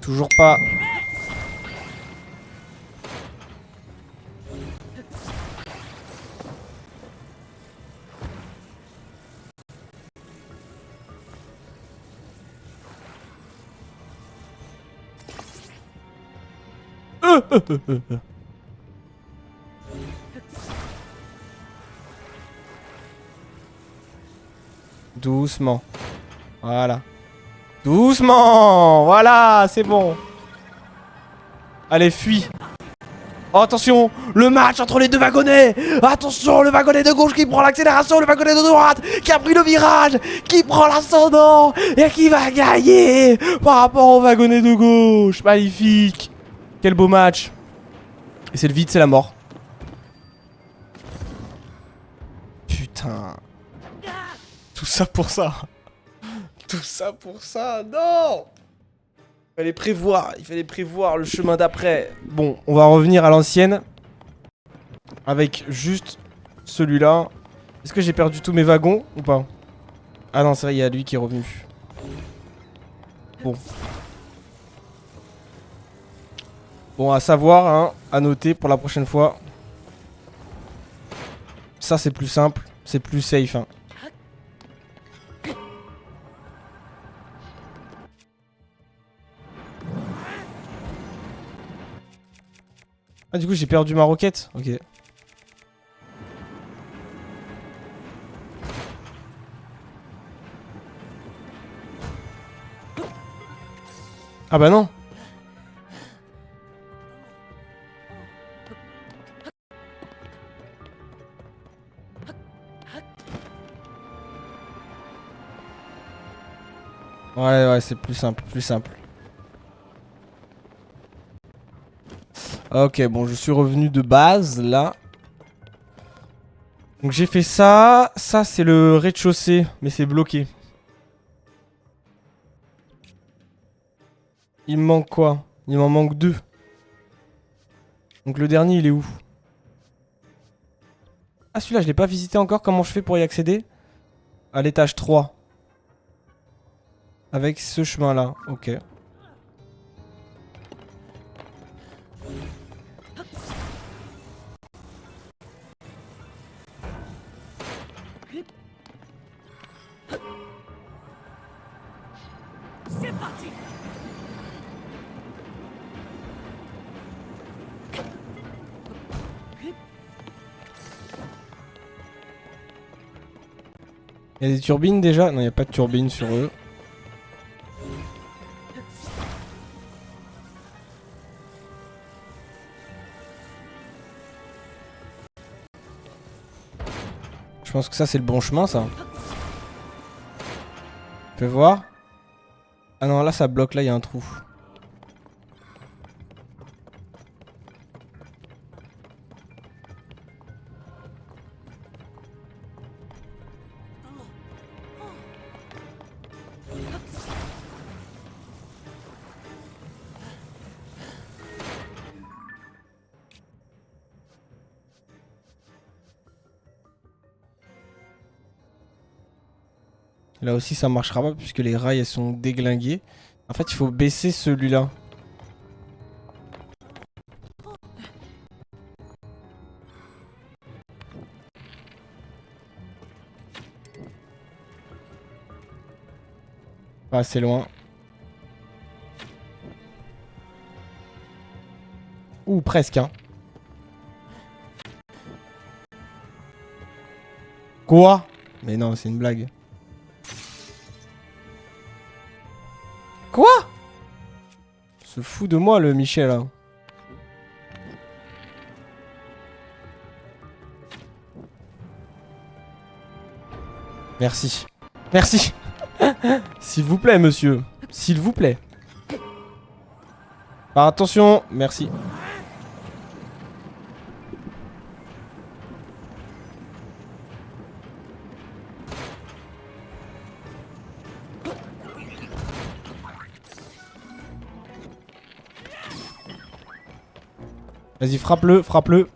Toujours pas. Doucement. Voilà. Doucement. Voilà, c'est bon. Allez, fuis. Oh, attention, le match entre les deux wagonnets. Attention, le wagonnet de gauche qui prend l'accélération, le wagonnet de droite qui a pris le virage, qui prend l'ascendant et qui va gagner par rapport au wagonnet de gauche. Magnifique. Quel beau match. Et c'est le vide, c'est la mort. Putain. Tout ça pour ça. Tout ça pour ça, non. Il fallait prévoir le chemin d'après. Bon, on va revenir à l'ancienne. Avec juste celui-là. Est-ce que j'ai perdu tous mes wagons ou pas? Ah non, c'est vrai, il y a lui qui est revenu. Bon. Bon, à savoir, hein, à noter pour la prochaine fois. Ça, c'est plus simple. C'est plus safe, hein. Ah, du coup, j'ai perdu ma roquette. Ok. Ah bah non. Ouais, c'est plus simple, plus simple. Ok, bon, je suis revenu de base, là. Donc j'ai fait ça. Ça, c'est le rez-de-chaussée, mais c'est bloqué. Il me manque quoi? Il m'en manque 2. Donc le dernier, il est où? Ah, celui-là, je l'ai pas visité encore. Comment je fais pour y accéder? À l'étage 3. Avec ce chemin-là. Ok. C'est parti. Il y a des turbines déjà? Non, il n'y a pas de turbines sur eux. Je pense que ça, c'est le bon chemin, ça. Fais voir. Ah non, là, ça bloque. Là, il y a un trou. Là aussi, ça marchera pas puisque les rails, elles sont déglinguées. En fait, il faut baisser celui-là. Pas assez loin. Ouh, presque, hein. Quoi? Mais non, c'est une blague. Quoi? Se fout de moi, le Michel, hein. Merci. Merci. S'il vous plaît, monsieur. S'il vous plaît. Alors, attention. Merci. Vas-y, frappe-le, frappe-le.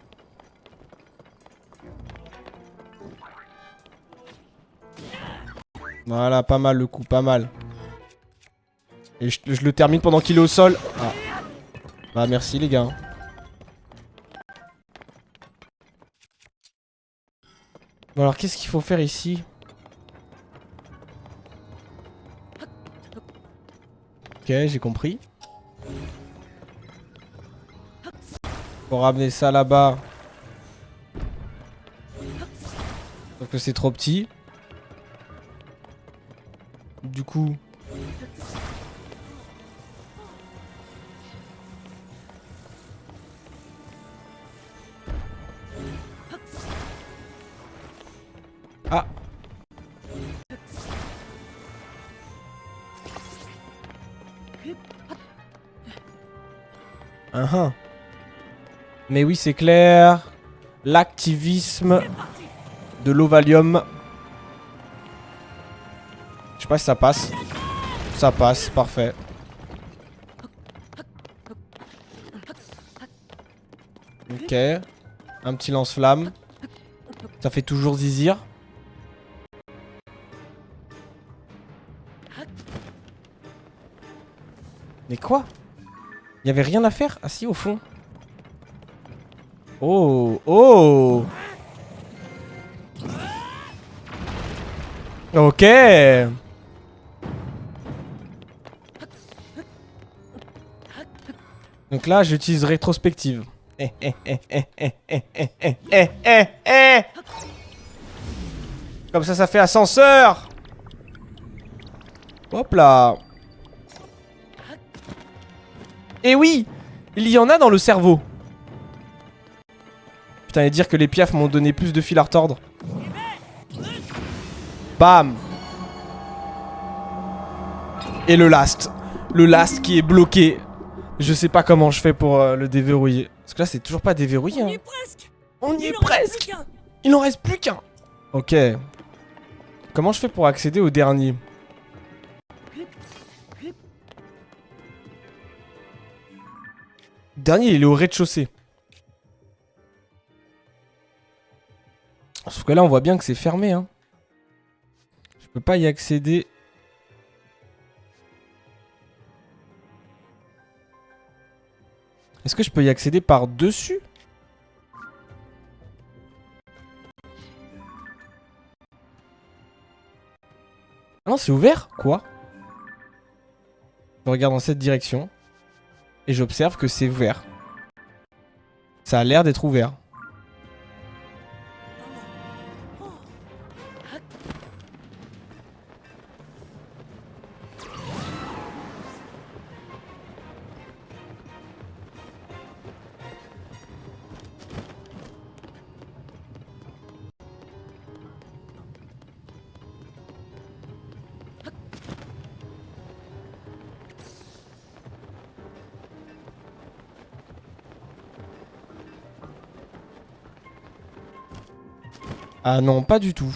Voilà, pas mal le coup, pas mal. Et je le termine pendant qu'il est au sol. Ah. Bah merci les gars. Bon alors qu'est-ce qu'il faut faire ici? Ok, j'ai compris. Faut ramener ça là-bas. Sauf que c'est trop petit. Du coup... Ah. Mais oui, c'est clair. L'activisme de l'ovalium. Je sais pas si ça passe. Ça passe, parfait. Ok. Un petit lance-flamme. Ça fait toujours zizir. Mais quoi? Il y avait rien à faire? Ah si, au fond. Oh, oh. Ok. Donc là, j'utilise rétrospective. Comme ça fait ascenseur. Hop là. Et oui, il y en a dans le cerveau. Putain, et dire que les piafs m'ont donné plus de fil à retordre. Bam. Et le last. Le last qui est bloqué. Je sais pas comment je fais pour le déverrouiller. Parce que là, c'est toujours pas déverrouillé. On Hein. y est presque. On y est presque. Il en reste plus qu'un. Ok. Comment je fais pour accéder au dernier? Le dernier, il est au rez-de-chaussée. Sauf que là, on voit bien que c'est fermé. Hein. Je peux pas y accéder. Est-ce que je peux y accéder par dessus? Ah non, c'est ouvert? Quoi? Je regarde dans cette direction. Et j'observe que c'est ouvert. Ça a l'air d'être ouvert. Ah non, pas du tout.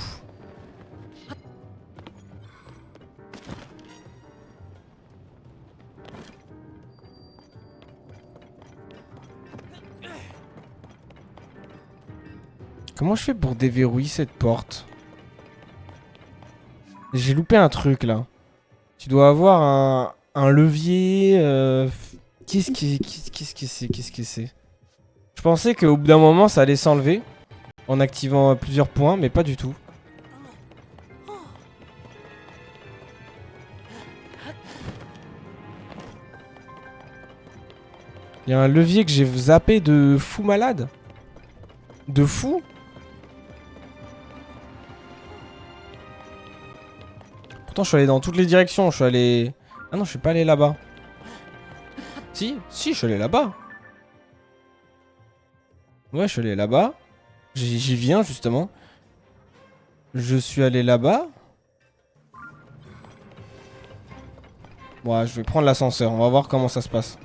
Comment je fais pour déverrouiller cette porte? J'ai loupé un truc là. Tu dois avoir un levier. Qu'est-ce que c'est? Je pensais qu'au bout d'un moment ça allait s'enlever en activant plusieurs points, mais pas du tout. Il y a un levier que j'ai zappé de fou malade. De fou. Pourtant je suis allé dans toutes les directions. Je suis allé... Ah non, je suis pas allé là-bas. Si, je suis allé là-bas. Ouais, je suis allé là-bas. J'y viens justement. Je suis allé là-bas. Ouais, je vais prendre l'ascenseur. On va voir comment ça se passe.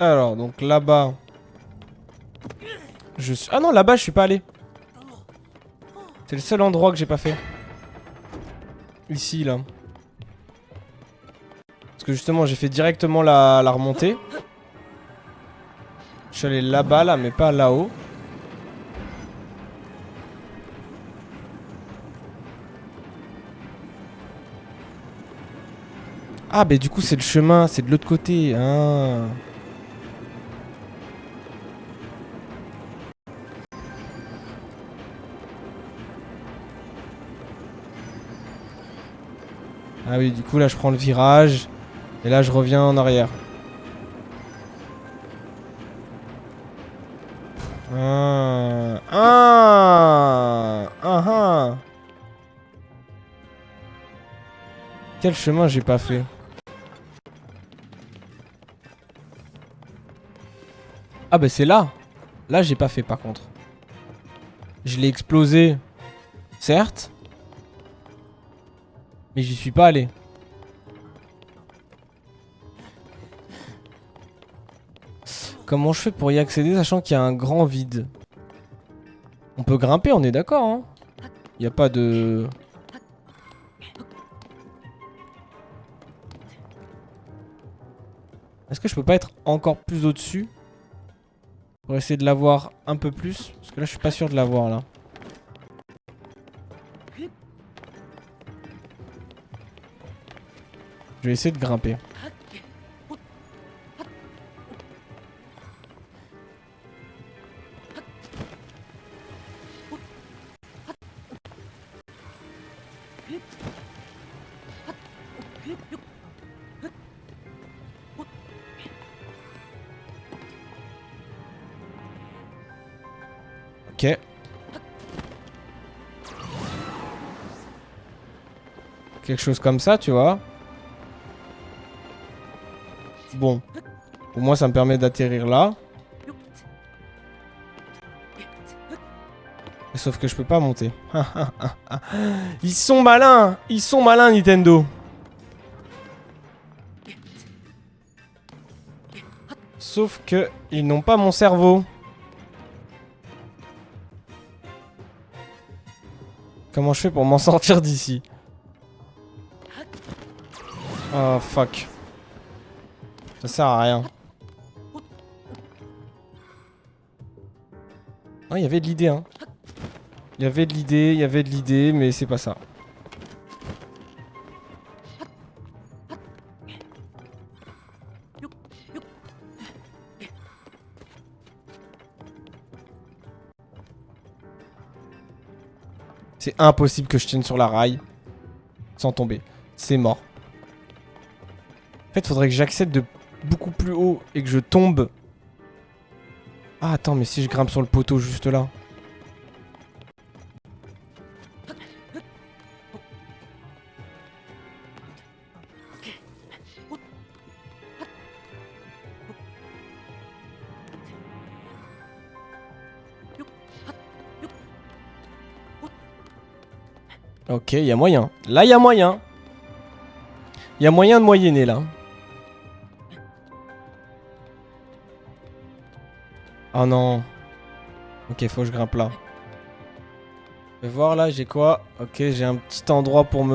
Alors, donc là-bas, Ah non, là-bas, je suis pas allé. C'est le seul endroit que j'ai pas fait. Ici, là. Parce que justement, j'ai fait directement la remontée. Je suis allé là-bas, là, mais pas là-haut. Ah, bah du coup, c'est le chemin, c'est de l'autre côté. Ah. Ah oui, du coup, là, je prends le virage. Et là, je reviens en arrière. Ah. Ah. Ah. Ah. Quel chemin j'ai pas fait? Ah bah c'est là. Là j'ai pas fait par contre. Je l'ai explosé. Certes. Mais j'y suis pas allé. Comment je fais pour y accéder sachant qu'il y a un grand vide? On peut grimper, on est d'accord hein? Y a pas de... Est-ce que je peux pas être encore plus au-dessus? Pour essayer de l'avoir un peu plus? Parce que là je suis pas sûr de l'avoir là. Je vais essayer de grimper. Ok. Quelque chose comme ça, tu vois. Bon. Au moins, ça me permet d'atterrir là. Sauf que je peux pas monter. Ils sont malins! Ils sont malins, Nintendo! Sauf que ils n'ont pas mon cerveau. Comment je fais pour m'en sortir d'ici? Oh fuck. Ça sert à rien. Ah, il y avait de l'idée, hein. Il y avait de l'idée, il y avait de l'idée, mais c'est pas ça. C'est impossible que je tienne sur la rail sans tomber. C'est mort. En fait, faudrait que j'accède de beaucoup plus haut et que je tombe. Ah, attends, mais si je grimpe sur le poteau juste là. Ok, il y a moyen. Là, il y a moyen. Il y a moyen de moyenner, là. Oh non. Ok, faut que je grimpe là. Je vais voir là, j'ai quoi? Ok, j'ai un petit endroit pour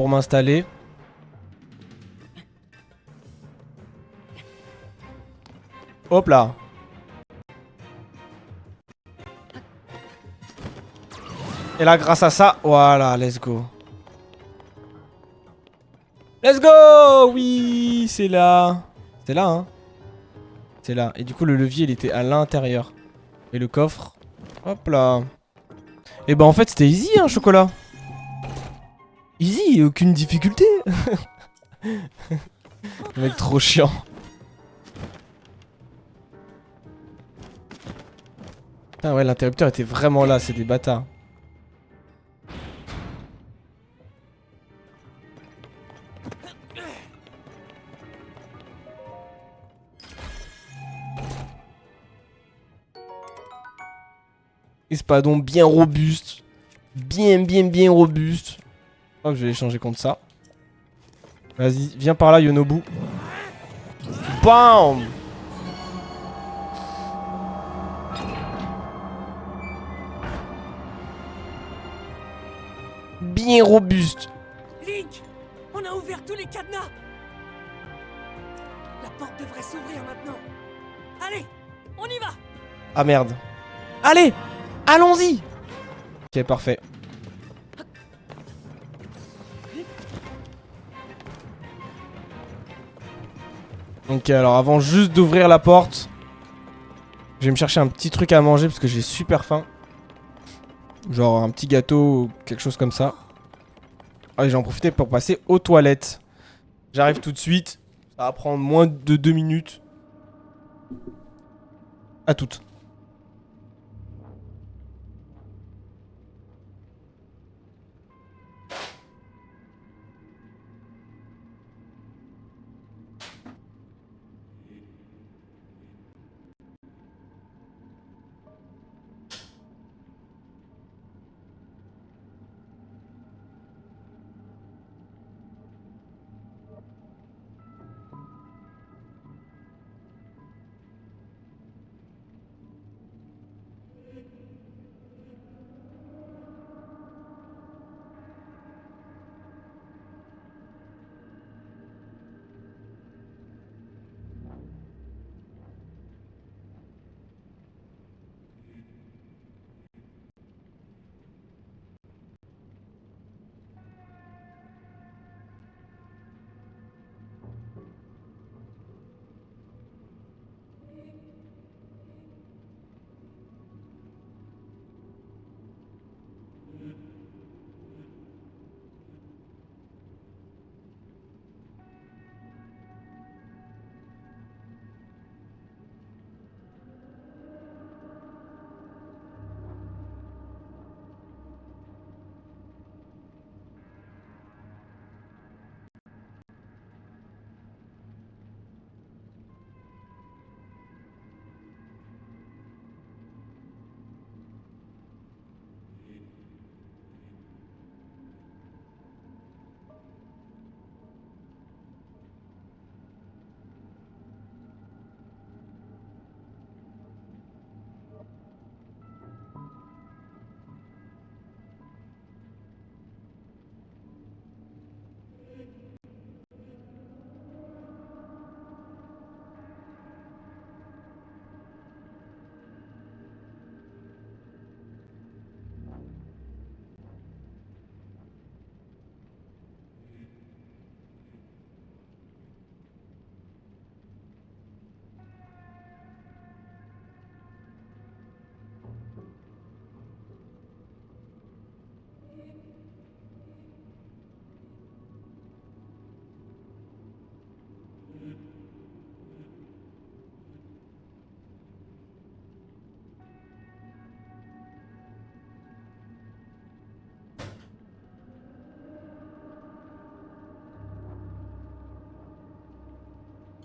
m'installer. Hop là. Et là, grâce à ça, voilà, let's go. Let's go! Oui, c'est là. C'est là, hein. C'est là. Et du coup, le levier, il était à l'intérieur. Et le coffre, hop là. Et bah en fait, c'était easy, hein, chocolat. Easy, aucune difficulté. Le mec trop chiant. Ah ouais, l'interrupteur était vraiment là, c'est des bâtards. Espadon bien robuste. Bien robuste. Oh, je vais l'échanger contre ça. Vas-y, viens par là, Yonobu. BAM! bien robuste. Link, on a ouvert tous les cadenas. La porte devrait s'ouvrir maintenant. Allez, on y va. Ah merde. Allez, allons-y. Ok, parfait. Ok, alors avant juste d'ouvrir la porte, je vais me chercher un petit truc à manger parce que j'ai super faim. Genre un petit gâteau ou quelque chose comme ça. Ah, et j'en profiter pour passer aux toilettes. J'arrive tout de suite. Ça va prendre moins de 2 minutes. À toutes.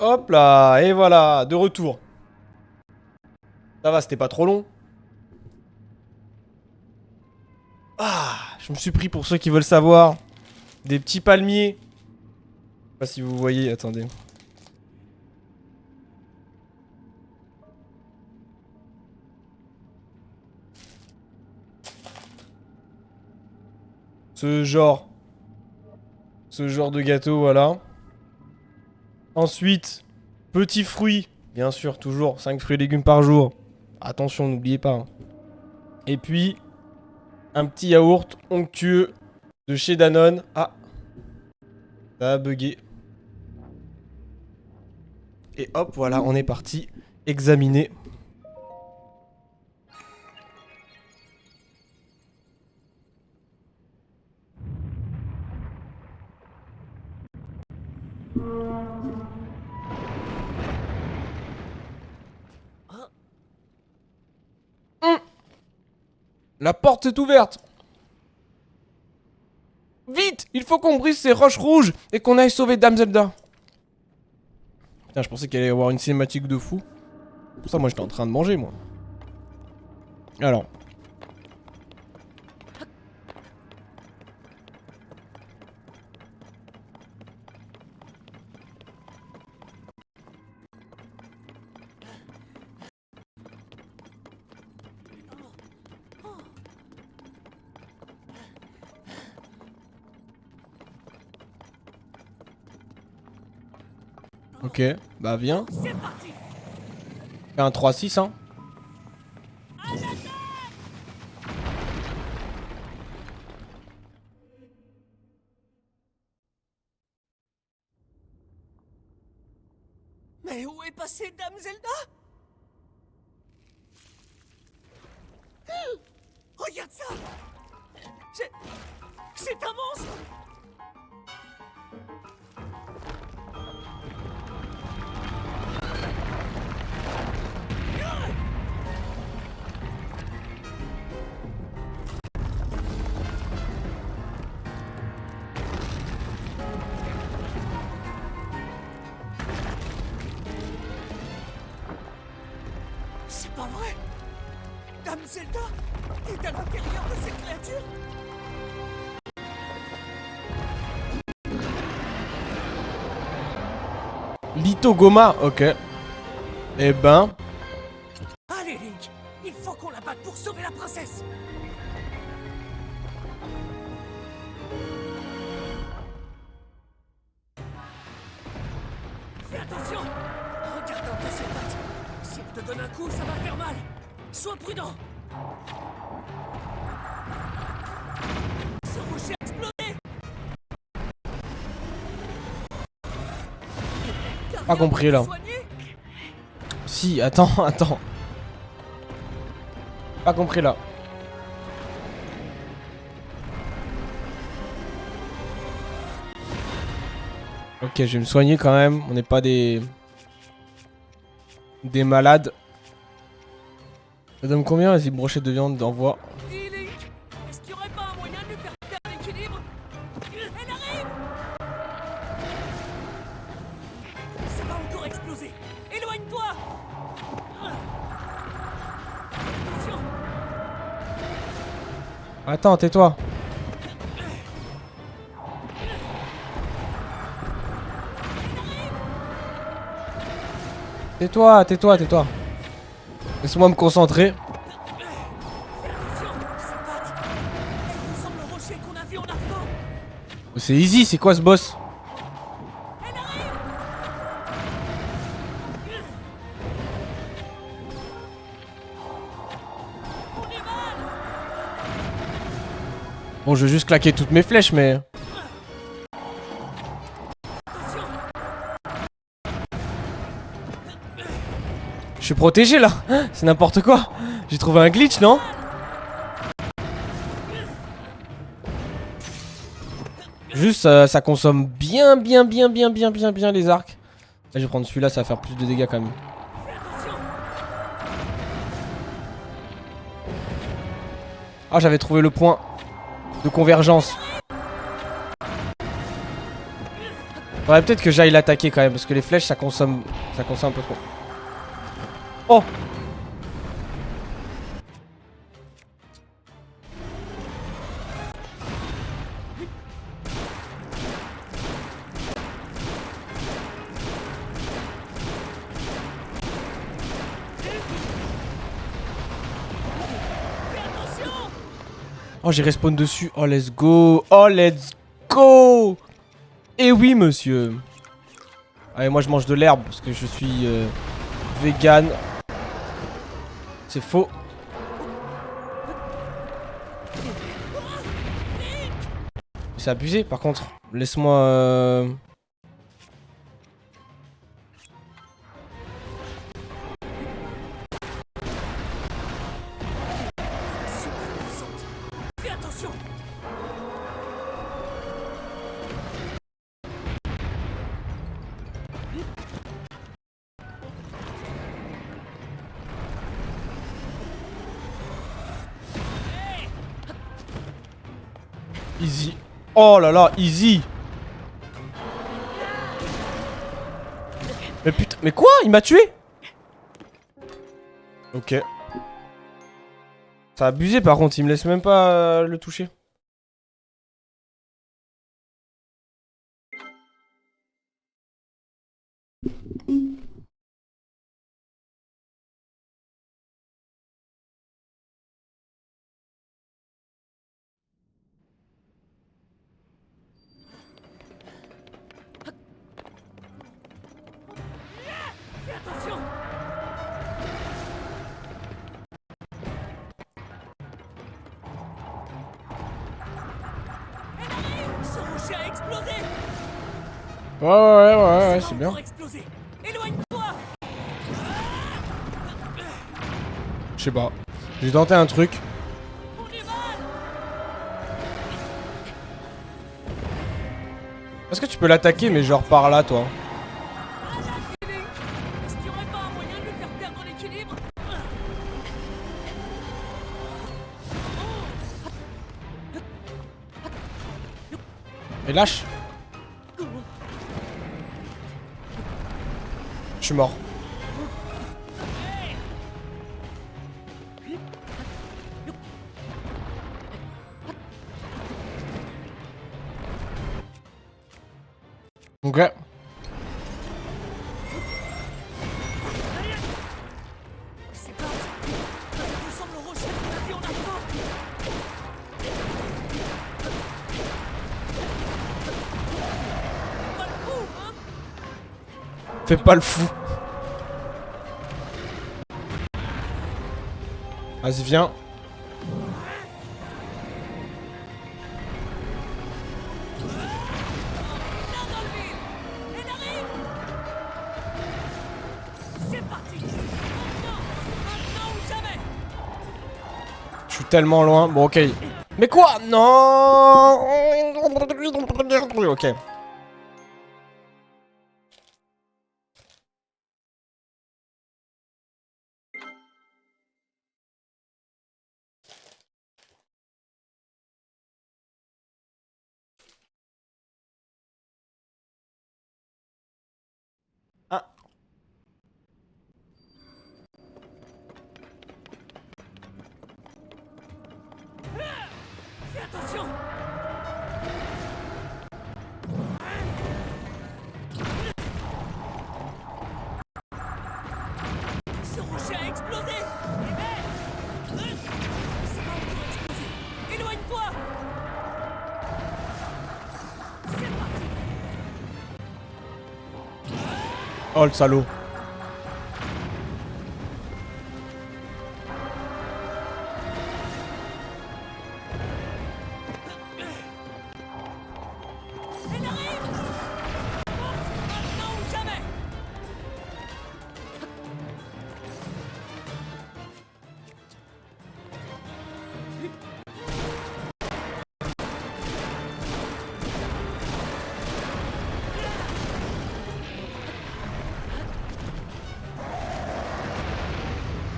Hop là, et voilà, de retour. Ça va, c'était pas trop long. Ah, je me suis pris pour ceux qui veulent savoir. Des petits palmiers. Je sais pas si vous voyez, attendez. Ce genre. Ce genre de gâteau, voilà. Ensuite, petits fruits. Bien sûr, toujours 5 fruits et légumes par jour. Attention, n'oubliez pas, hein. Et puis, un petit yaourt onctueux de chez Danone. Ah, ça a bugué. Et hop, voilà, on est parti examiner. La porte est ouverte. Vite, il faut qu'on brise ces roches rouges et qu'on aille sauver Dame Zelda. Putain, je pensais qu'il allait y avoir une cinématique de fou. Pour ça, moi, j'étais en train de manger, moi. Alors. Ok, bah viens. C'est parti. Fais un 3-6 hein. Mais où est passée Dame Zelda? Regarde ça. C'est un monstre. C'est pas vrai. Dame Zelda est à l'intérieur de cette créature. Litogoma, ok. Eh ben. Allez Link, il faut qu'on la batte pour sauver la princesse. Fais attention. Regarde un peu ses pattes. Si elle te donne un coup, ça va faire mal. Sois prudent. Ce rocher a explosé. T'as Pas rien compris, pour là. te soigner? Si, attends, attends. Pas compris là. Ok, je vais me soigner quand même. On n'est pas des malades. Ça donne combien? Vas-y, brochette de viande d'envoi. Dis Link, est-ce qu'il y aurait pas un moyen de lui faire perdre l'équilibre? Elle arrive. Ça va encore exploser. Éloigne-toi. Attention. Attends, tais-toi. Tais-toi, tais-toi, tais-toi. Laisse-moi me concentrer. Fais attention, ses pattes. Elle ressemble au rocher qu'on a vu en arrivant. Oh, c'est easy, c'est quoi ce boss? Elle arrive. On est mal. Bon, je vais juste claquer toutes mes flèches, mais... Attention. Je suis protégé là. C'est n'importe quoi. J'ai trouvé un glitch, non? Juste, ça consomme bien les arcs. Là, je vais prendre celui-là, ça va faire plus de dégâts quand même. Fais attention. Ah, j'avais trouvé le point de convergence. Faudrait peut-être que j'aille l'attaquer quand même, parce que les flèches, ça consomme un peu trop. Oh! Fais attention. Oh, j'ai respawn dessus. Oh, let's go. Oh, let's go. Et oui, monsieur. Allez, moi, je mange de l'herbe, parce que je suis vegan. C'est faux. C'est abusé, par contre. Laisse-moi... Super puissante. Fais attention. Easy. Oh là là, easy. Mais putain, mais quoi? Il m'a tué? Ok. Ça a abusé par contre, il me laisse même pas le toucher. rocher a explosé. Ouais, c'est bien. Encore explosé. Éloigne-toi. Je sais pas. J'ai tenté un truc. On est mal. Est-ce que tu peux l'attaquer, mais genre par là, toi? Est-ce qu'il y aurait pas un moyen de lui faire perdre l'équilibre? Et lâche. Je suis mort. Ok. C'est pas. Ça ressemble au rocher qu'on a vu en arrivant. Pas le coup, hein? Fais pas le fou. Vas-y, viens. Là dans le vide. Elle arrive. C'est parti. Maintenant ou jamais. Je suis tellement loin. Bon, ok. Mais quoi? Non. Ok. Ah. Fais attention. Ce rocher a explosé. Et merde. Ça va encore exploser. Éloigne-toi. C'est parti. Oh, le salaud. Elle arrive. Maintenant ou jamais.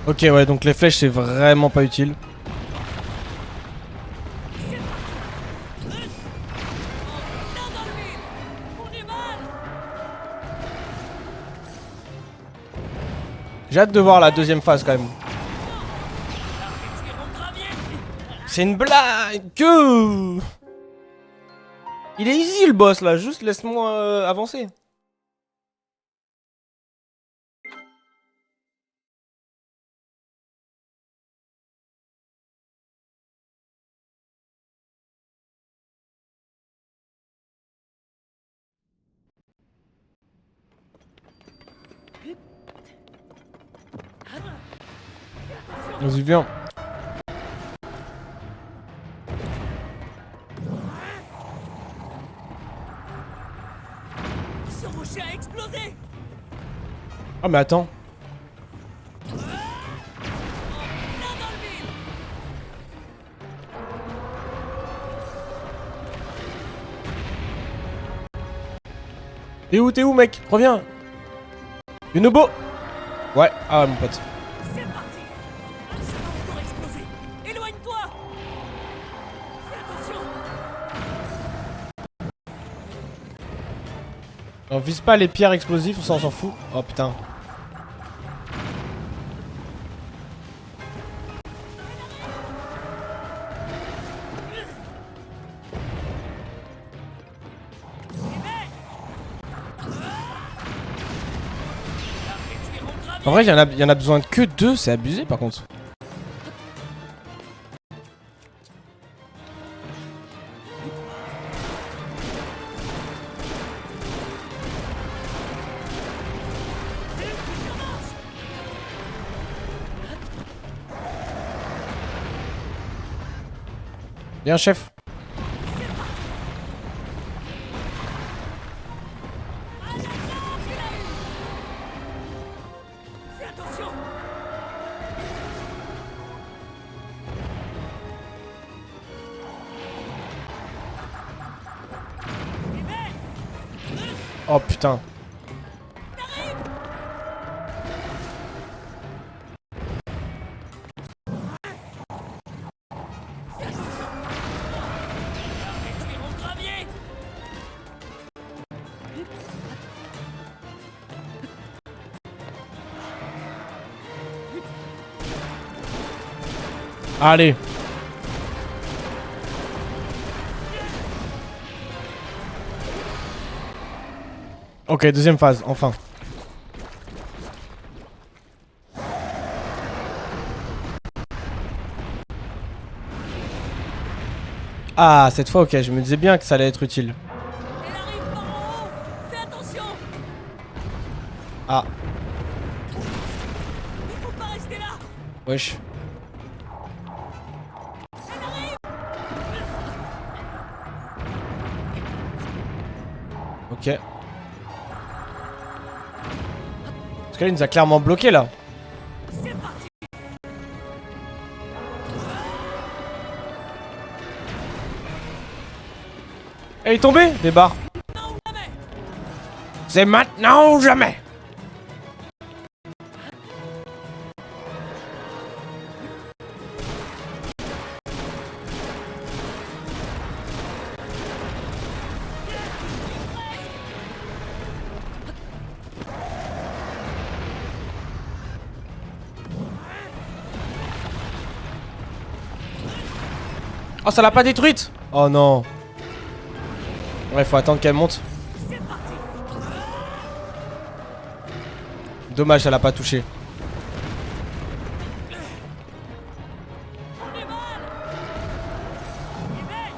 Ok, ouais, donc les flèches, c'est vraiment pas utile. Là dans le vide. On est mal. J'ai hâte de voir la deuxième phase, quand même. Tire au gravier. C'est une blague que... Il est easy, le boss, là. Juste laisse-moi avancer. Vas-y, viens. Ce rocher a explosé. Ah, mais attends. Là dans le vide. T'es où, mec? Reviens. Yunobo. Ouais, ah ouais, mon pote. C'est parti. Ça va encore exploser. Éloigne-toi. Fais attention. On vise pas les pierres explosives, ça on s'en fout. Oh putain. En vrai, il y en a besoin de que 2, c'est abusé par contre. Viens, chef. Oh putain. Réduire au gravier. Allez. Ok, deuxième phase, enfin. Ah, cette fois, ok, je me disais bien que ça allait être utile. Elle arrive par en haut. Fais attention. Ah, Il faut pas rester là. wesh. Ok. Parce que là, il nous a clairement bloqué là. C'est parti. Elle est tombée, des barres. Non ou jamais. C'est maintenant ou jamais. Oh, ça l'a pas détruite. Oh non. Ouais, faut attendre qu'elle monte. C'est parti. Dommage, ça l'a pas touché. On est mal. Éveille.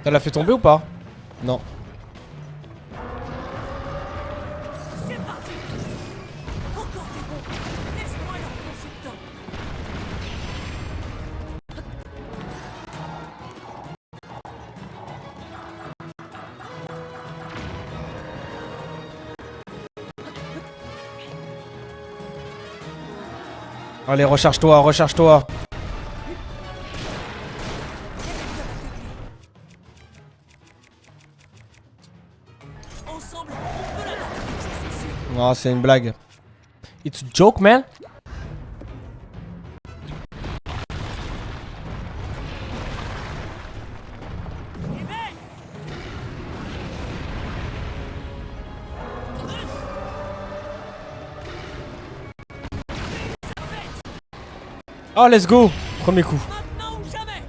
Ça l'a fait tomber ou pas? Non. C'est parti. Encore des bons. Laisse-moi leur foncer dedans. Allez, recharge-toi, recharge-toi. Ensemble, on peut la battre. Je suis sûr. Oh, c'est une blague. It's a joke, man. Éveille. Oh, let's go. Premier coup. Maintenant ou jamais.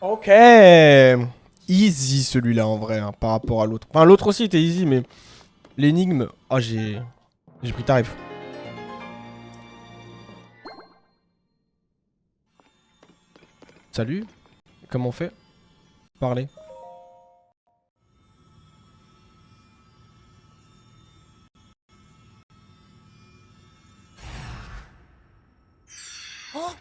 Ok. Easy celui-là en vrai, hein, par rapport à l'autre. Enfin, l'autre aussi était easy, mais l'énigme. Oh, j'ai pris tarif. Salut. Comment on fait? Parler. Oh.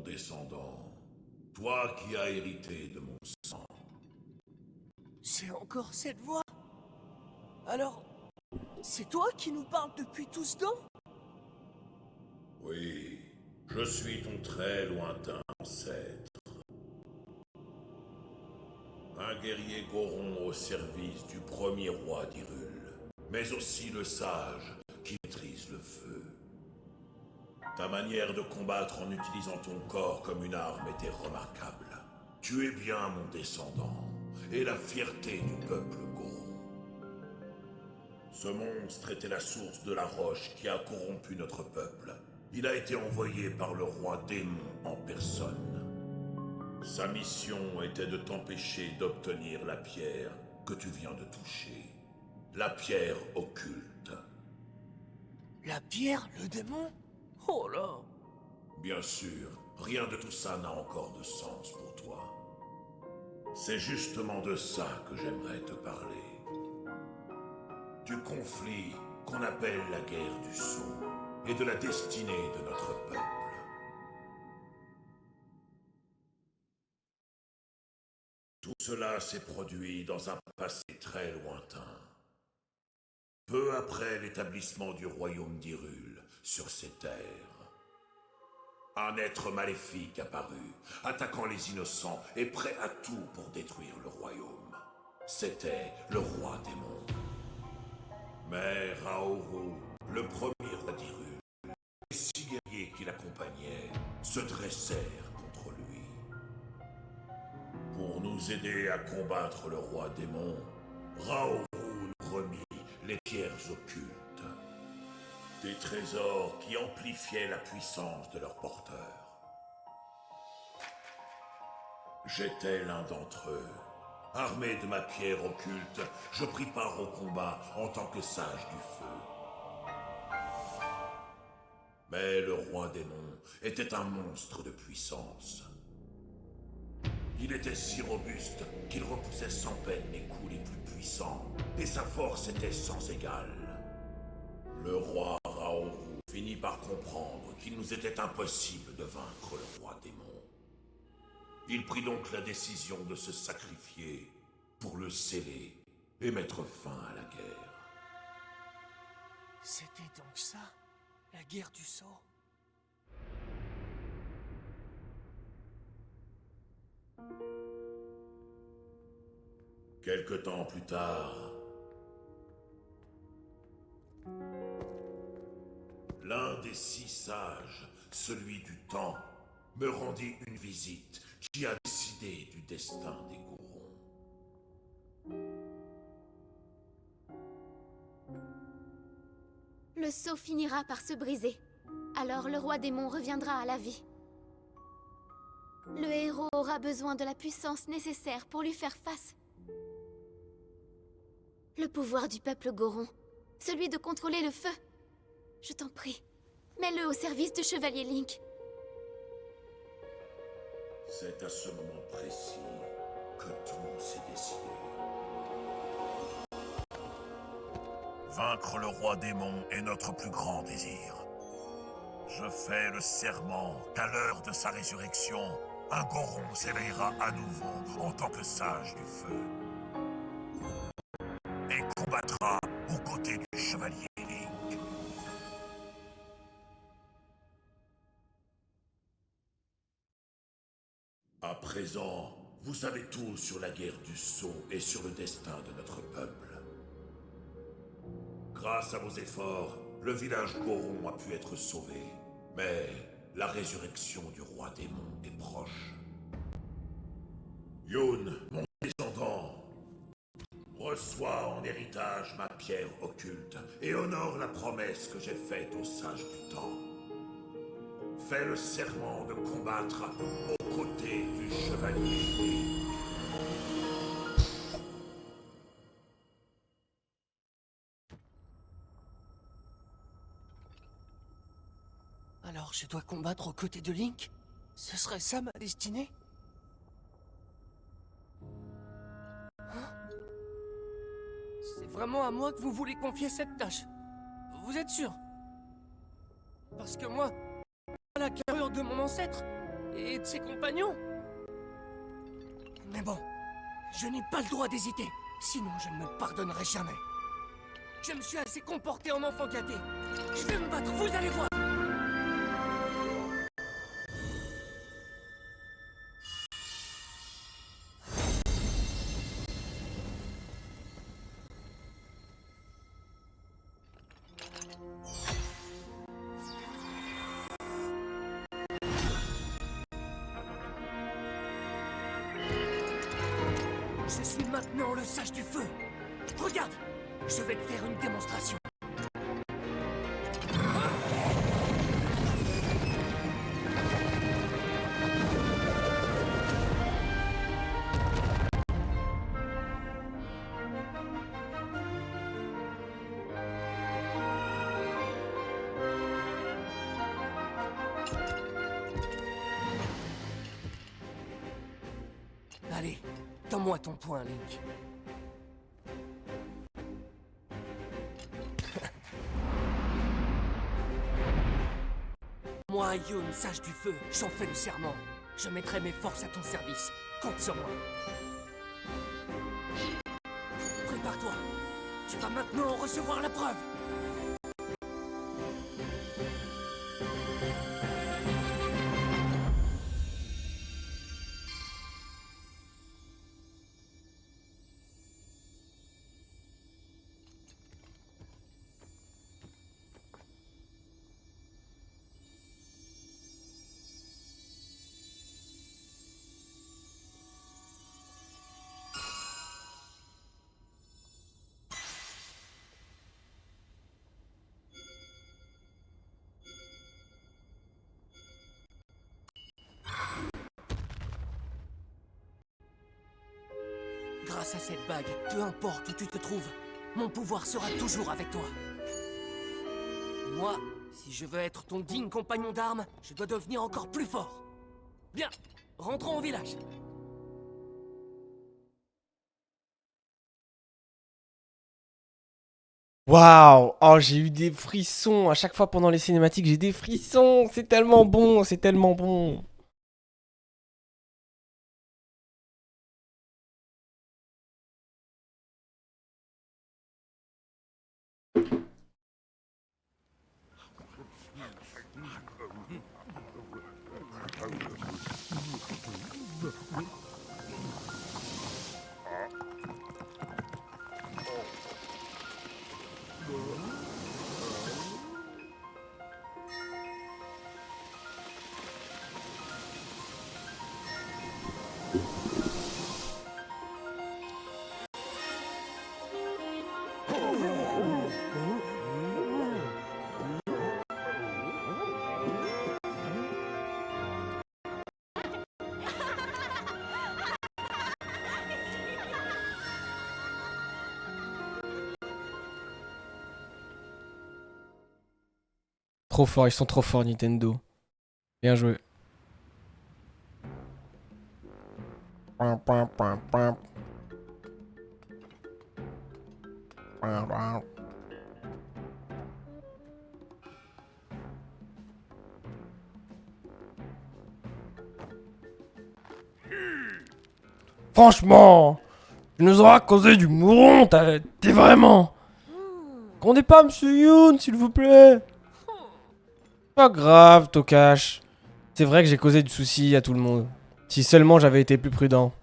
descendant, toi qui as hérité de mon sang. C'est encore cette voix? Alors, c'est toi qui nous parles depuis tout ce temps? Oui, je suis ton très lointain ancêtre. Un guerrier Goron au service du premier roi d'Hyrule, mais aussi le sage qui maîtrise le feu. Ta manière de combattre en utilisant ton corps comme une arme était remarquable. Tu es bien mon descendant, et la fierté du peuple Goron. Ce monstre était la source de la roche qui a corrompu notre peuple. Il a été envoyé par le roi démon en personne. Sa mission était de t'empêcher d'obtenir la pierre que tu viens de toucher. La pierre occulte. La pierre, le démon? Oh là! Bien sûr, rien de tout ça n'a encore de sens pour toi. C'est justement de ça que j'aimerais te parler. Du conflit qu'on appelle la guerre du Sceau et de la destinée de notre peuple. Tout cela s'est produit dans un passé très lointain. Peu après l'établissement du royaume d'Hyrule sur ces terres. Un être maléfique apparut, attaquant les innocents et prêt à tout pour détruire le royaume. C'était le roi démon. Mais Raoru, le premier roi d'Hyrule, et les 6 guerriers qui l'accompagnaient se dressèrent contre lui. Pour nous aider à combattre le roi démon, Raoru nous remit les pierres occultes. Des trésors qui amplifiaient la puissance de leur porteur. J'étais l'un d'entre eux. Armé de ma pierre occulte, je pris part au combat en tant que sage du feu. Mais le roi démon était un monstre de puissance. Il était si robuste qu'il repoussait sans peine les coups les plus puissants, et sa force était sans égale. Le roi Raoru finit par comprendre qu'il nous était impossible de vaincre le roi démon. Il prit donc la décision de se sacrifier pour le sceller et mettre fin à la guerre. C'était donc ça, la guerre du Sceau? Quelque temps plus tard, l'un des 6 sages, celui du temps, me rendit une visite qui a décidé du destin des Gorons. Le sceau finira par se briser. Alors le roi démon reviendra à la vie. Le héros aura besoin de la puissance nécessaire pour lui faire face. Le pouvoir du peuple Goron, celui de contrôler le feu. Je t'en prie, mets-le au service du chevalier Link. C'est à ce moment précis que tout s'est décidé. Vaincre le roi démon est notre plus grand désir. Je fais le serment qu'à l'heure de sa résurrection, un Goron s'éveillera à nouveau en tant que sage du feu. Et combattra aux côtés du chevalier Link. À présent, vous savez tout sur la guerre du Sceau et sur le destin de notre peuple. Grâce à vos efforts, le village Goron a pu être sauvé. Mais la résurrection du roi démon est proche. Yun, mon descendant, reçois en héritage ma pierre occulte et honore la promesse que j'ai faite aux sages du temps. Fais le serment de combattre aux côtés du chevalier. Alors je dois combattre aux côtés de Link? Ce serait ça ma destinée? Hein? C'est vraiment à moi que vous voulez confier cette tâche? Vous êtes sûr? Parce que moi, à la carrure de mon ancêtre, et de ses compagnons. Mais bon, je n'ai pas le droit d'hésiter, sinon je ne me pardonnerai jamais. Je me suis assez comporté en enfant gâté. Je vais me battre, vous allez voir. Je suis maintenant le sage du feu. Regarde, je vais te faire une démonstration. Allez, donne-moi ton poing, Link. Moi, Yun, sage du feu, j'en fais le serment. Je mettrai mes forces à ton service. Compte sur moi. Prépare-toi. Tu vas maintenant recevoir la preuve. Grâce à cette bague, peu importe où tu te trouves, mon pouvoir sera toujours avec toi. Et moi, si je veux être ton digne compagnon d'armes, je dois devenir encore plus fort. Bien, rentrons au village. Waouh! Oh, j'ai eu des frissons. À chaque fois pendant les cinématiques, j'ai des frissons. C'est tellement bon, c'est tellement bon. Trop fort, ils sont trop forts, Nintendo. Bien joué. Pam, pam, pam, pam. Pam, pam. Franchement, tu nous auras causé du mouron, t'es vraiment. Grondez pas, monsieur Youn, s'il vous plaît. Pas grave, Tokash. C'est vrai que j'ai causé du souci à tout le monde. Si seulement j'avais été plus prudent.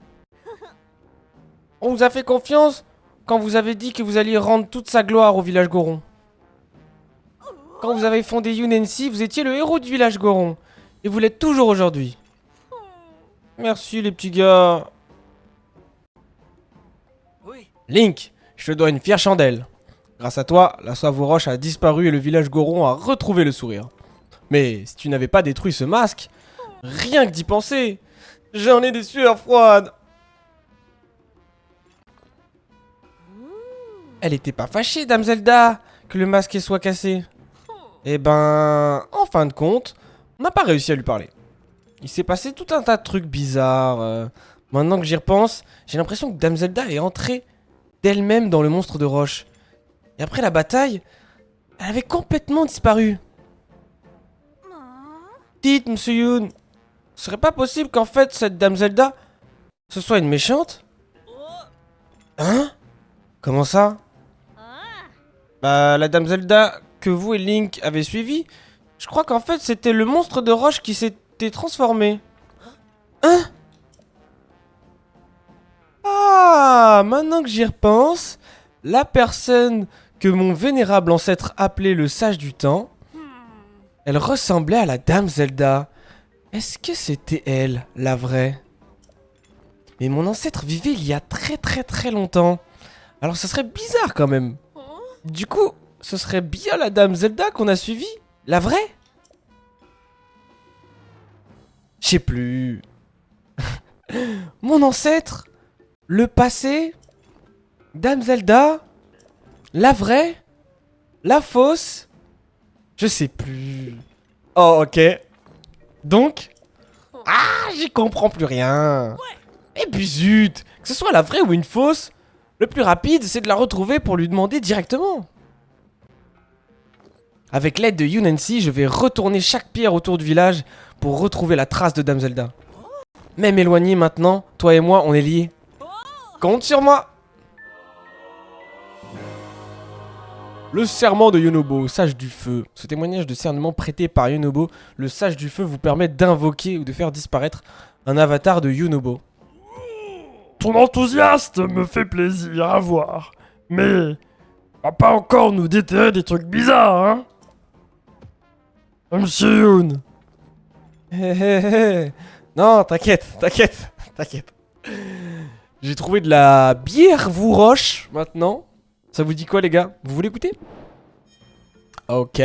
On vous a fait confiance quand vous avez dit que vous alliez rendre toute sa gloire au village Goron. Quand vous avez fondé Yunensi, vous étiez le héros du village Goron. Et vous l'êtes toujours aujourd'hui. Merci les petits gars. Oui, Link, je te dois une fière chandelle. Grâce à toi, la Savoroche a disparu et le village Goron a retrouvé le sourire. Mais si tu n'avais pas détruit ce masque, rien que d'y penser, j'en ai des sueurs froides. Elle était pas fâchée, Dame Zelda, que le masque soit cassé. Eh ben, en fin de compte, on n'a pas réussi à lui parler. Il s'est passé tout un tas de trucs bizarres. Maintenant que j'y repense, j'ai l'impression que Dame Zelda est entrée d'elle-même dans le monstre de roche. Et après la bataille, elle avait complètement disparu. Dites, monsieur Youn, Ce serait pas possible qu'en fait, cette Dame Zelda, ce soit une méchante? Hein? Comment ça? Bah, la Dame Zelda que vous et Link avez suivi, je crois qu'en fait, c'était le monstre de roche qui s'était transformé. Hein? Ah, maintenant que j'y repense, la personne que mon vénérable ancêtre appelait le sage du temps, elle ressemblait à la Dame Zelda. Est-ce que c'était elle, la vraie? Mais mon ancêtre vivait il y a très longtemps. Alors ça serait bizarre quand même. Du coup, ce serait bien la Dame Zelda qu'on a suivie? La vraie? Je sais plus. Mon ancêtre? Le passé? Dame Zelda? La vraie? La fausse? Je sais plus. Oh, ok. Donc... Ah, j'y comprends plus rien. Et puis zut, que ce soit la vraie ou une fausse, le plus rapide, c'est de la retrouver pour lui demander directement. Avec l'aide de Yunensi, je vais retourner chaque pierre autour du village pour retrouver la trace de Dame Zelda. Même éloigné maintenant, toi et moi, on est liés. Compte sur moi. Le serment de Yonobo, sage du feu. Ce témoignage de serment prêté par Yonobo, le sage du feu vous permet d'invoquer ou de faire disparaître un avatar de Yonobo. Ton enthousiasme me fait plaisir à voir. Mais... va pas encore nous déterrer des trucs bizarres, hein? Monsieur Youn. Non, t'inquiète. J'ai trouvé de la bière vous roche maintenant. Ça vous dit quoi les gars? Vous voulez goûter? Ok.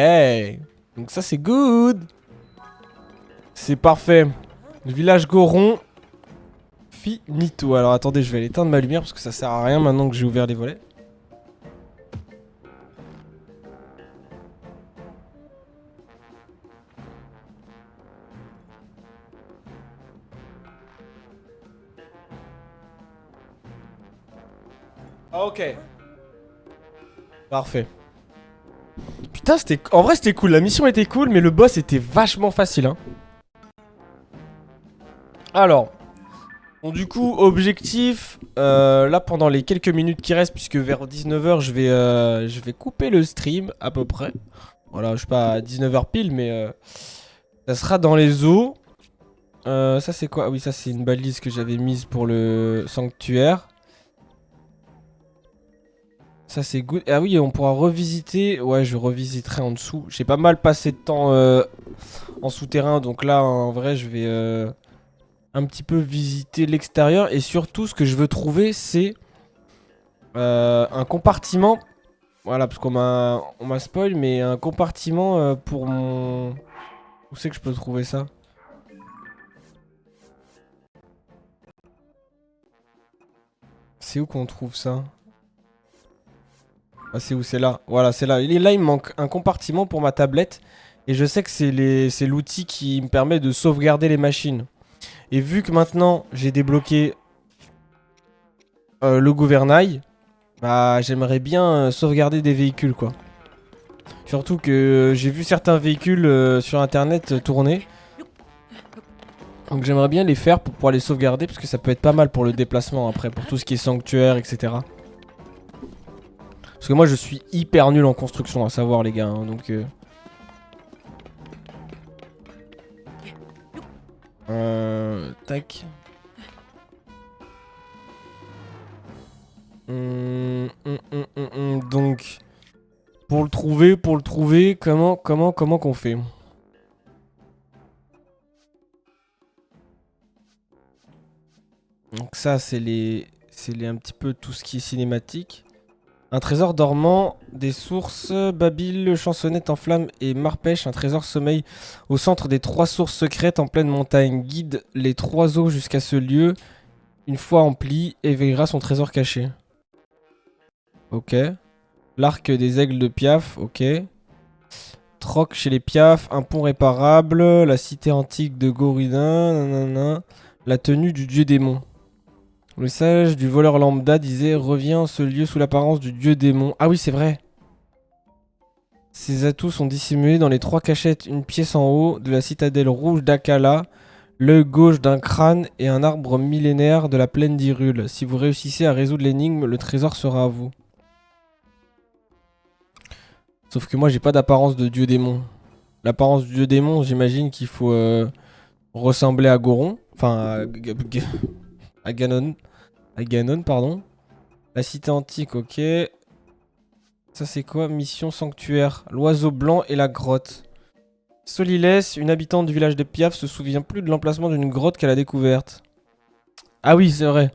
Donc ça c'est good. C'est parfait. Le village Goron. Finito. Alors attendez, je vais aller éteindre ma lumière parce que ça sert à rien maintenant que j'ai ouvert les volets. Ok. Parfait. Putain, c'était... En vrai, c'était cool. La mission était cool, mais le boss était vachement facile, hein. Alors... Bon, du coup, objectif... là, pendant les quelques minutes qui restent, puisque vers 19h, je vais couper le stream, à peu près. Voilà, je sais pas à 19h pile, mais... ça sera dans les eaux. Ça, c'est quoi? Ah oui, ça, c'est une balise que j'avais mise pour le sanctuaire. Ça c'est good. Ah oui, on pourra revisiter. Ouais, je revisiterai en dessous. J'ai pas mal passé de temps en souterrain. Donc là, en vrai, je vais un petit peu visiter l'extérieur. Et surtout, ce que je veux trouver, c'est un compartiment. Voilà, parce qu'on m'a spoil. Mais un compartiment pour mon... Où c'est que je peux trouver ça? C'est où qu'on trouve ça? Ah, c'est où? C'est là. Voilà, c'est là. Là, il me manque un compartiment pour ma tablette. Et je sais que c'est l'outil qui me permet de sauvegarder les machines. Et vu que maintenant, j'ai débloqué le gouvernail, bah, j'aimerais bien sauvegarder des véhicules, quoi. Surtout que j'ai vu certains véhicules sur internet tourner. Donc j'aimerais bien les faire pour pouvoir les sauvegarder. Parce que ça peut être pas mal pour le déplacement après. Pour tout ce qui est sanctuaire, etc. Parce que moi je suis hyper nul en construction à savoir les gars, hein, donc tac. Donc pour le trouver, comment qu'on fait? Donc ça c'est un petit peu tout ce qui est cinématique. Un trésor dormant, des sources, Babil, chansonnette en flammes et Marpêche, un trésor sommeil au centre des 3 sources secrètes en pleine montagne. Guide les 3 eaux jusqu'à ce lieu. Une fois empli, éveillera son trésor caché. Ok. L'arc des aigles de Piaf, ok. Troc chez les Piaf, un pont réparable, la cité antique de Goridin, nanana. La tenue du dieu démon. Le sage du voleur lambda disait « Reviens en ce lieu sous l'apparence du dieu démon ». Ah oui, c'est vrai. Ces atouts sont dissimulés dans les 3 cachettes, une pièce en haut de la citadelle rouge d'Akala. L'œil gauche d'un crâne et un arbre millénaire de la plaine d'Hyrule. Si vous réussissez à résoudre l'énigme, le trésor sera à vous. Sauf que moi j'ai pas d'apparence de dieu démon. L'apparence du dieu démon, j'imagine qu'il faut ressembler à Goron. Enfin à Ganon. À Ganon, pardon. La cité antique, ok. Ça c'est quoi? Mission sanctuaire. L'oiseau blanc et la grotte. Solilès, une habitante du village de Piaf, se souvient plus de l'emplacement d'une grotte qu'elle a découverte. Ah oui, c'est vrai.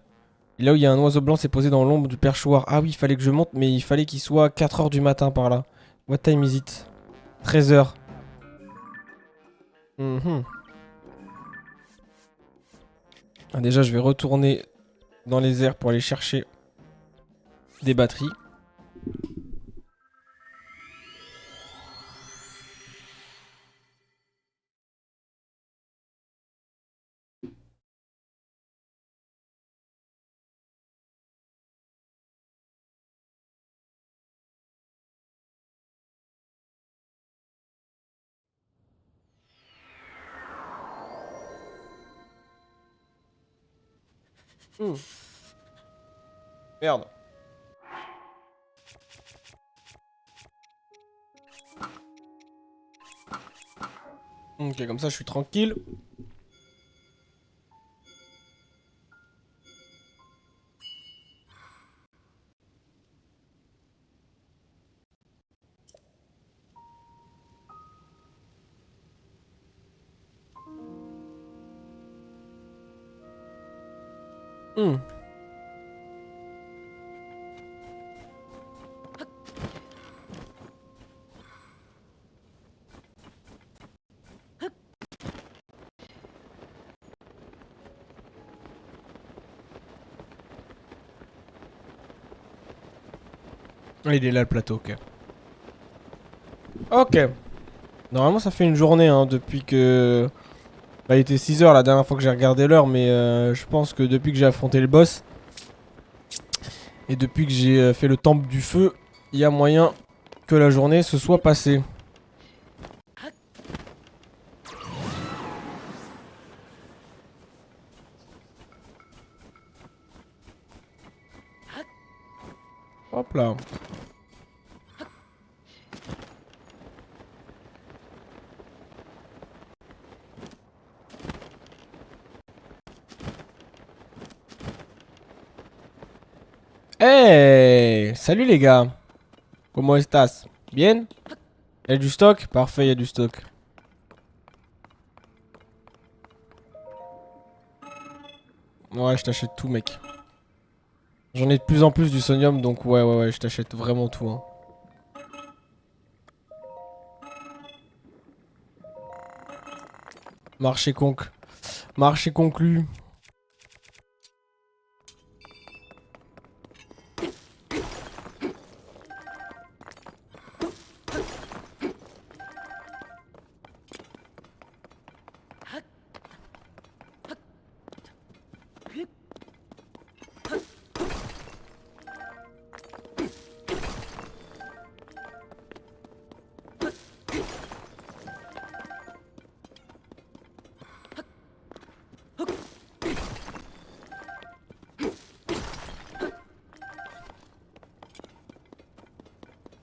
Là où il y a un oiseau blanc, c'est posé dans l'ombre du perchoir. Ah oui, il fallait que je monte, mais il fallait qu'il soit 4 h du matin par là. What time is it? 13 h. Ah, déjà, je vais retourner dans les airs pour aller chercher des batteries. Merde. Ok, comme ça, je suis tranquille. Hmm. Ah, il est là le plateau, ok. Ok. Normalement, ça fait une journée hein, depuis que. Bah, il était 6 h la dernière fois que j'ai regardé l'heure, mais je pense que depuis que j'ai affronté le boss et depuis que j'ai fait le temple du feu, il y a moyen que la journée se soit passée. Hop là. Hey! Salut les gars! Comment estás? Bien? Y'a du stock? Parfait, y'a du stock. Ouais, je t'achète tout, mec. J'en ai de plus en plus du sonium, donc ouais, je t'achète vraiment tout. Hein. Marché conc. Marché conclu.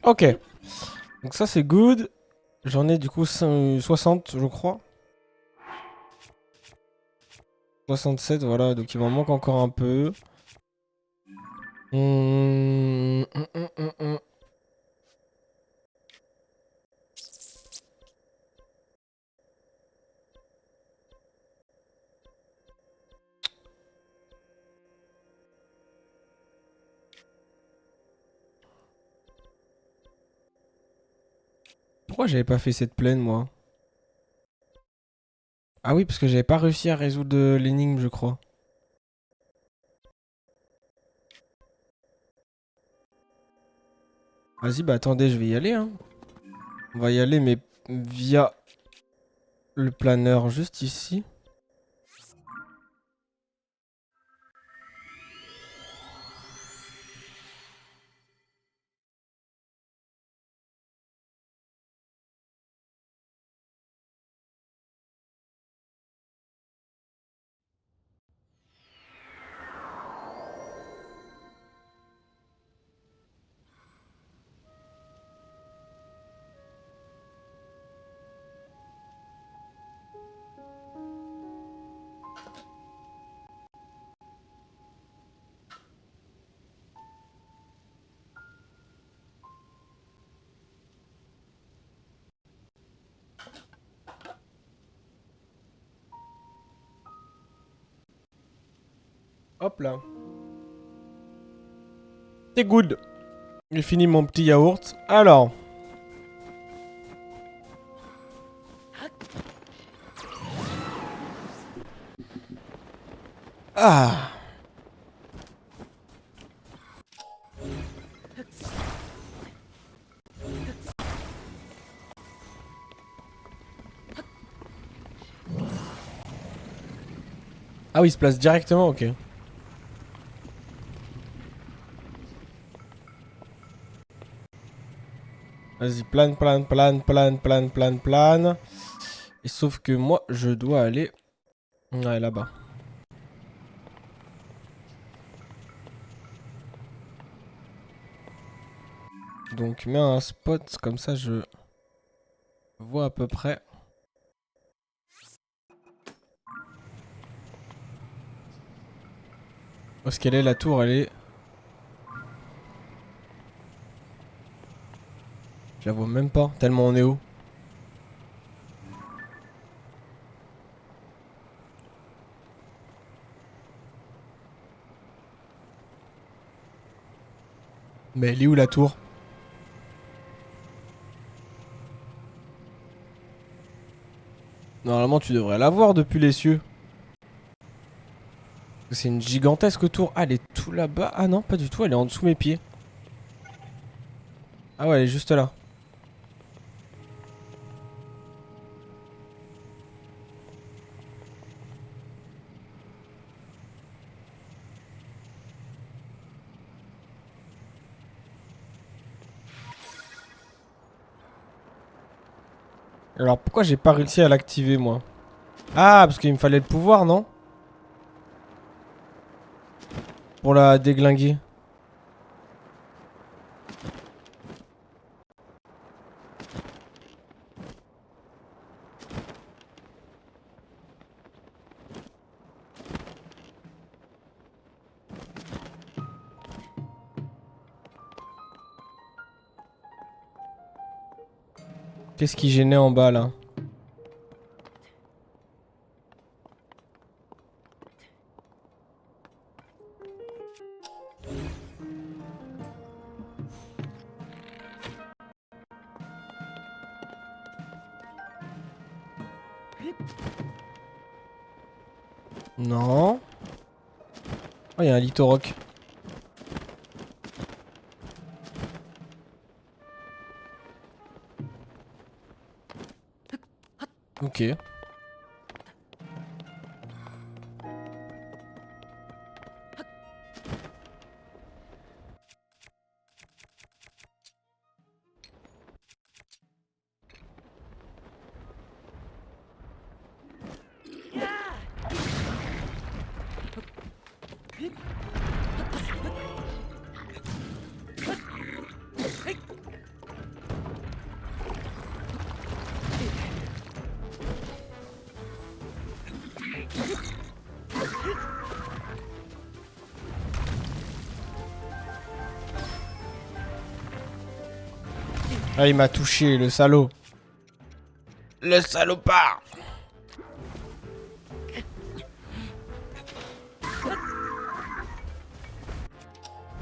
Ok. Donc ça c'est good. J'en ai du coup 60 je crois. 67 voilà. Donc il m'en manque encore un peu. Hum, hum, hum, hum, hum. Pourquoi j'avais pas fait cette plaine moi? Ah oui parce que j'avais pas réussi à résoudre l'énigme je crois. Vas-y bah attendez je vais y aller hein. On va y aller mais via le planeur juste ici. Hop là. C'est good. J'ai fini mon petit yaourt. Alors. Ah. Ah oui, il se place directement, ok. Vas-y, plane, plane, plane, plane, plane, plane, plane. Et sauf que moi, je dois aller... Ouais, là-bas. Donc, mets un spot, comme ça, je vois à peu près. Où est-ce qu'elle est, la tour, elle est... Je la vois même pas, tellement on est haut. Mais elle est où la tour? Normalement tu devrais la voir depuis les cieux. C'est une gigantesque tour. Ah, elle est tout là-bas. Ah non, pas du tout, elle est en dessous de mes pieds. Ah ouais, elle est juste là. Alors pourquoi j'ai pas réussi à l'activer moi? Ah, parce qu'il me fallait le pouvoir, non? Pour la déglinguer. Qu'est-ce qui gênait en bas là? Non. Oh, il y a un lithoroc. Ok. Ah, il m'a touché, le salaud. Le salopard.